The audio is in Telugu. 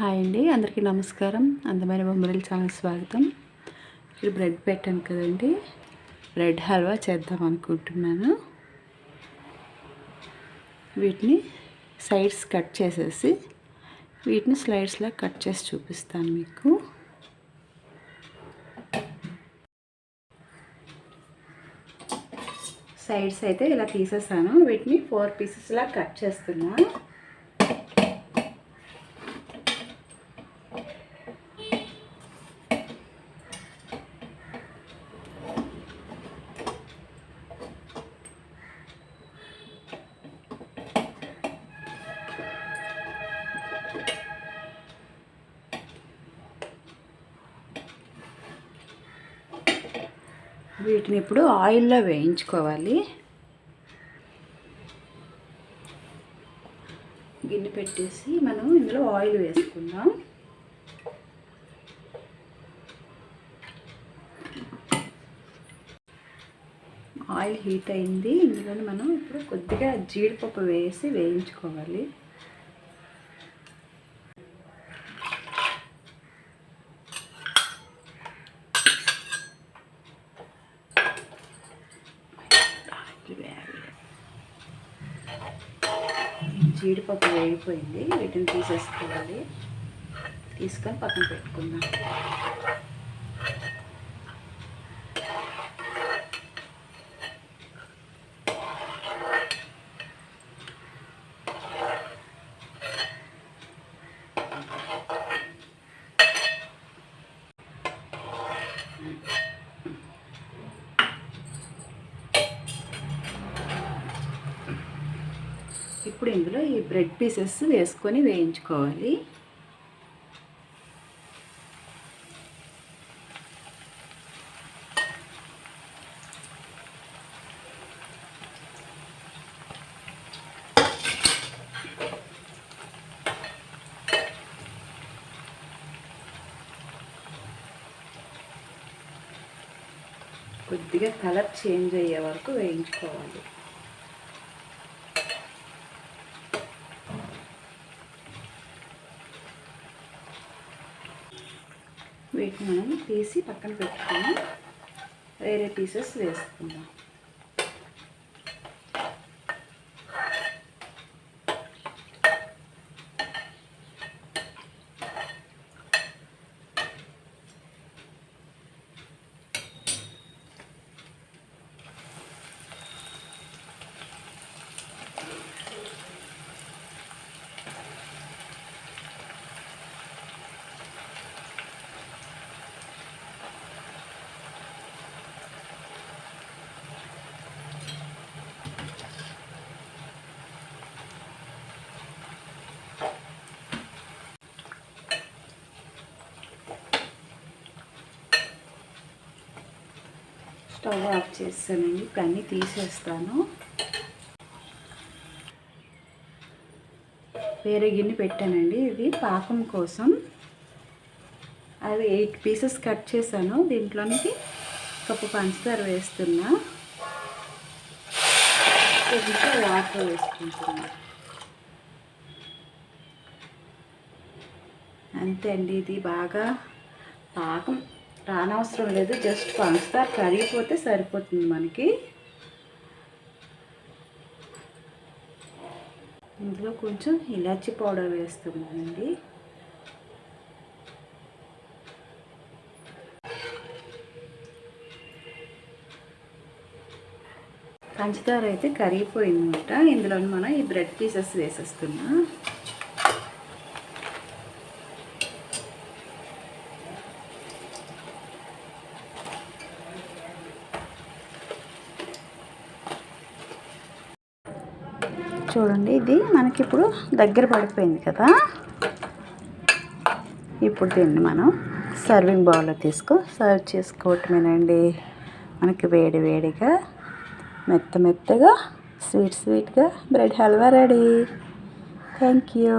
హాయ్ అండి, అందరికీ నమస్కారం. అందమైన బొమ్మరిల్ ఛానల్ స్వాగతం. ఇక్కడ బ్రెడ్ పెట్టాను కదండి, బ్రెడ్ హల్వా చేద్దాం అనుకుంటున్నాను. వీటిని సైడ్స్ కట్ చేసేసి వీటిని స్లైడ్స్లా కట్ చేసి చూపిస్తాను మీకు. సైడ్స్ అయితే ఇలా తీసేసాను. వీటిని 4 పీసెస్లా కట్ చేస్తున్నా. వీటిని ఇప్పుడు ఆయిల్లో వేయించుకోవాలి. గిన్నె పెట్టేసి మనం ఇందులో ఆయిల్ వేసుకుందాం. ఆయిల్ హీట్ అయింది. ఇందులో మనం ఇప్పుడు కొద్దిగా జీడిపప్పు వేసి వేయించుకోవాలి. జీడిపప్పు వేగిపోయింది. వీటిని తీసేసుకోవాలి. తీసుకొని పక్కన పెట్టుకుందాం. ఇప్పుడు ఇందులో ఈ బ్రెడ్ పీసెస్ వేసుకొని వేయించుకోవాలి. కొద్దిగా కలర్ చేంజ్ అయ్యే వరకు వేయించుకోవాలి. వీటిని మనం తీసి పక్కన పెట్టుకొని వేరే పీసెస్ వేసుకుందాం. స్టవ్ ఆఫ్ చేస్తానండి. ఇప్పుడు అన్నీ తీసేస్తాను. వేరే గిన్నె పెట్టానండి. ఇది పాకం కోసం. అది 8 పీసెస్ కట్ చేశాను. దీంట్లోనికి కప్పు పంచదార వేస్తున్నా. కొద్దిగా వాటర్ వేసుకుంటున్నా. అంతే అండి. ఇది బాగా పాకం రానవసరం లేదు. జస్ట్ పంచదార కరిగిపోతే సరిపోతుంది మనకి. ఇందులో కొంచెం ఇలాచీ పౌడర్ వేస్తున్నానండి. పంచదార అయితే కరిగిపోయిందన్నమాట. ఇందులో మనం ఈ బ్రెడ్ పీసెస్ వేసేస్తున్నా. చూడండి, ఇది మనకి ఇప్పుడు దగ్గర పడిపోయింది కదా. ఇప్పుడు దీన్ని మనం సర్వింగ్ బౌల్లో సర్వ్ చేసుకోవటమేనండి. మనకి వేడి వేడిగా మెత్తగా స్వీట్గా bread halwa ready. Thank you.